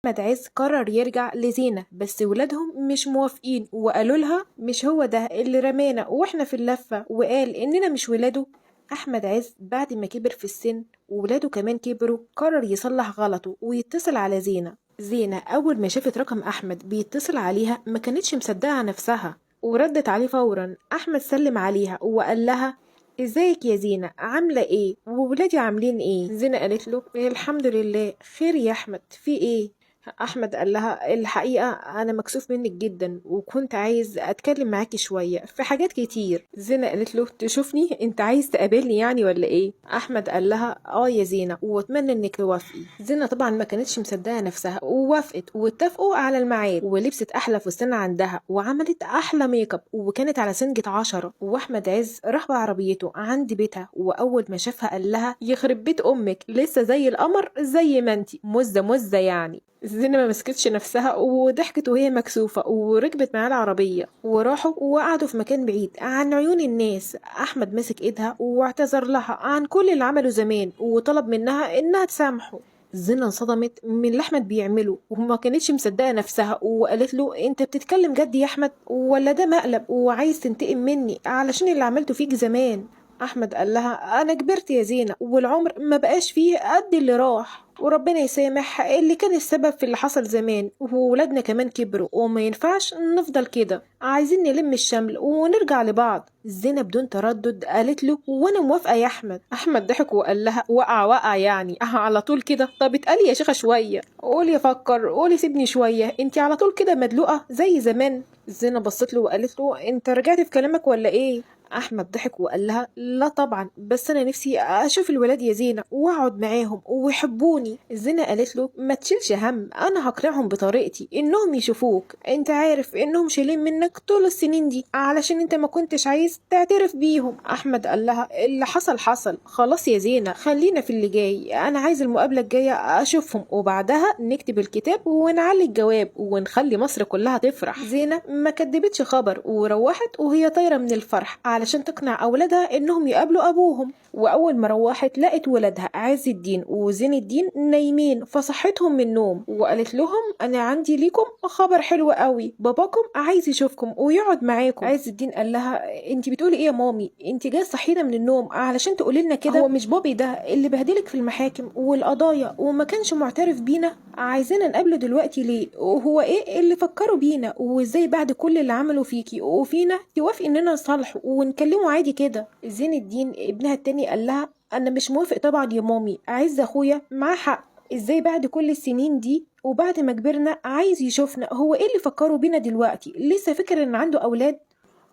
أحمد عز قرر يرجع لزينة، بس ولادهم مش موافقين وقالوا لها مش هو ده اللي رمانا واحنا في اللفة وقال إننا مش ولاده. أحمد عز بعد ما كبر في السن وولاده كمان كبروا قرر يصلح غلطه ويتصل على زينة. زينة أول ما شافت رقم أحمد بيتصل عليها ما كانتش مصدقة نفسها وردت عليه فورا. أحمد سلم عليها وقال لها ازيك يا زينة، عاملة ايه وولادي عاملين ايه؟ زينة قالت له الحمد لله خير يا احمد، في ايه؟ احمد قال لها الحقيقة انا مكسوف منك جدا وكنت عايز اتكلم معاكي شوية في حاجات كتير. زينة قالت له تشوفني انت عايز تقابلني يعني ولا ايه؟ احمد قال لها اه يا زينة واتمنى انك توافقي. زينة طبعا ما كانتش مصدقة نفسها ووافقت واتفقوا على الميعاد ولبست احلى فستان عندها وعملت احلى ميك اب وكانت على سنجة 10. واحمد عز راح بعربيته عند بيتها واول ما شافها قال لها يخرب بيت امك لسه زي القمر زي ما انتي مزة مزة يعني. زينة ما مسكتش نفسها وضحكت وهي مكسوفة وركبت معاه العربية وراحوا وقعدوا في مكان بعيد عن عيون الناس. أحمد مسك إيدها واعتذر لها عن كل اللي عمله زمان وطلب منها إنها تسامحه. زينة انصدمت من اللي أحمد بيعمله وما كانتش مصدقة نفسها وقالت له أنت بتتكلم جد يا أحمد ولا ده مقلب وعايز تنتقم مني علشان اللي عملته فيك زمان؟ أحمد قال لها أنا كبرت يا زينة والعمر ما بقاش فيه قد اللي راح وربنا يسامح اللي كان السبب في اللي حصل زمان وولادنا كمان كبروا وما ينفعش نفضل كده، عايزين نلم الشمل ونرجع لبعض. زينة بدون تردد قالت له وانا موافقة يا احمد. احمد ضحك وقال لها وقع وقع يعني على طول كده؟ طب اتقلي يا شيخة شوية، قولي افكر قولي سيبني شوية، انتي على طول كده مدلوقة زي زمان. زينة بصت له وقالت له انت رجعت في كلامك ولا ايه؟ احمد ضحك وقال لها لا طبعا بس انا نفسي اشوف الولاد يا زينة واقعد معاهم ويحبوني. زينة قالت له ما تشيلش هم، انا هقنعهم بطريقتي انهم يشوفوك، انت عارف انهم شايلين منك طول السنين دي علشان انت ما كنتش عايز تعترف بيهم. احمد قال لها اللي حصل حصل خلاص يا زينة خلينا في اللي جاي، انا عايز المقابلة الجاية اشوفهم وبعدها نكتب الكتاب ونعلي الجواب ونخلي مصر كلها تفرح. زينة ما كدبتش خبر وروحت وهي طايرة من الفرح علشان تقنع أولادها إنهم يقابلوا أبوهم. وأول ما روحت لقت ولادها عز الدين وزين الدين نايمين فصحتهم من النوم وقالت لهم أنا عندي ليكم خبر حلو قوي، باباكم عايز يشوفكم ويقعد معاكم. عز الدين قال لها انت بتقولي ايه يا مامي؟ انت جايه صحينا من النوم علشان تقولي لنا كده؟ هو مش بابي ده اللي بهدلك في المحاكم والقضايا وما كانش معترف بينا؟ عايزانا نقابله دلوقتي ليه؟ وهو ايه اللي فكروا بينا؟ وازاي بعد كل اللي عملوا فيكي وفينا توافقي اننا نصالحه ونكلمه عادي كده؟ زين الدين ابنها التاني قال لها انا مش موافق طبعا يا مامي، عز اخويا معاه حق، ازاي بعد كل السنين دي وبعد ما كبرنا عايز يشوفنا؟ هو ايه اللي فكروا بينا دلوقتي؟ لسه فاكر ان عنده اولاد؟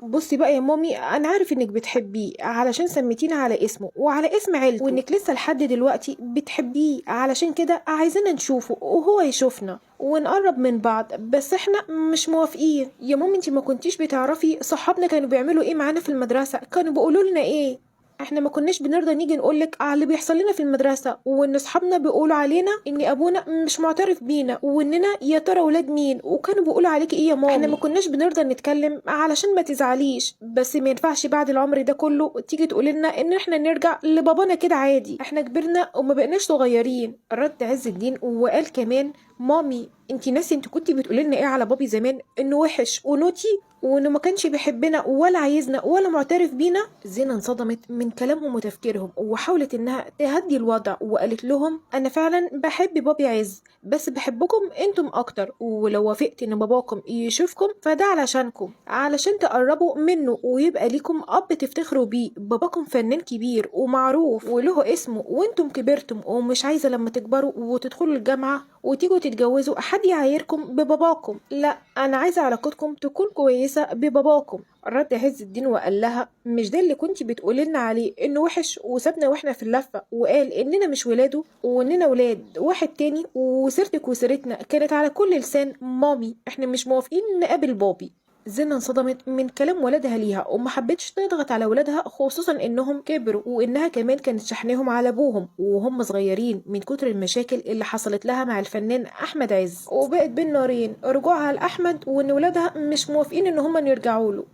بصي بقى يا مامي انا عارف انك بتحبيه علشان سميتينا على اسمه وعلى اسم عيلته وانك لسه لحد دلوقتي بتحبيه، علشان كده عايزيننا نشوفه وهو يشوفنا ونقرب من بعض، بس احنا مش موافقين. يا مامي انتي ما كنتيش بتعرفي صحابنا كانوا بيعملوا ايه معانا في المدرسة؟ كانوا بيقولوا لنا ايه؟ احنا ما كناش بنرضى نيجي نقولك على اللي بيحصل لنا في المدرسة وان اصحابنا بيقولوا علينا ان ابونا مش معترف بينا واننا يا ترى ولاد مين، وكانوا بيقولوا عليكي ايه يا ماما؟ احنا ما كناش بنرضى نتكلم علشان ما تزعليش، بس ما ينفعش بعد العمر ده كله تيجي تقولي لنا ان احنا نرجع لبابانا كده عادي، احنا كبرنا وما بقناش صغيرين. رد عز الدين وقال كمان مامي انتي ناسي انت كنتي بتقولي لنا ايه على بابي زمان؟ انه وحش ونوتي وانه ما كانش بيحبنا ولا عايزنا ولا معترف بينا. زينة انصدمت من كلامهم وتفكيرهم وحاولت انها تهدي الوضع وقالت لهم انا فعلا بحب بابي عز بس بحبكم انتم اكتر، ولو وافقت ان باباكم يشوفكم فده علشانكم علشان تقربوا منه ويبقى ليكم اب تفتخروا بيه. باباكم فنان كبير ومعروف وله اسمه وانتم كبرتم ومش عايزة لما تكبروا وتدخلوا الجامعة وتيجوا تتجوزوا حد يعايركم بباباكم، لا انا عايزة علاقتكم تكون كويسة بباباكم. رد عز الدين وقال لها مش ده اللي كنتي بتقولي لنا عليه انه وحش وسابنا واحنا في اللفة وقال اننا مش ولاده واننا ولاد واحد تاني، وسيرتك وسيرتنا كانت على كل لسان مامي، احنا مش موافقين نقابل بابي. زينة انصدمت من كلام ولادها ليها وما حبتش تضغط على ولادها خصوصا انهم كبروا وانها كمان كانت شحنهم على ابوهم وهم صغيرين من كتر المشاكل اللي حصلت لها مع الفنان احمد عز، وبقت بين نارين رجوعها لاحمد وان ولادها مش موافقين ان هم يرجعوا له.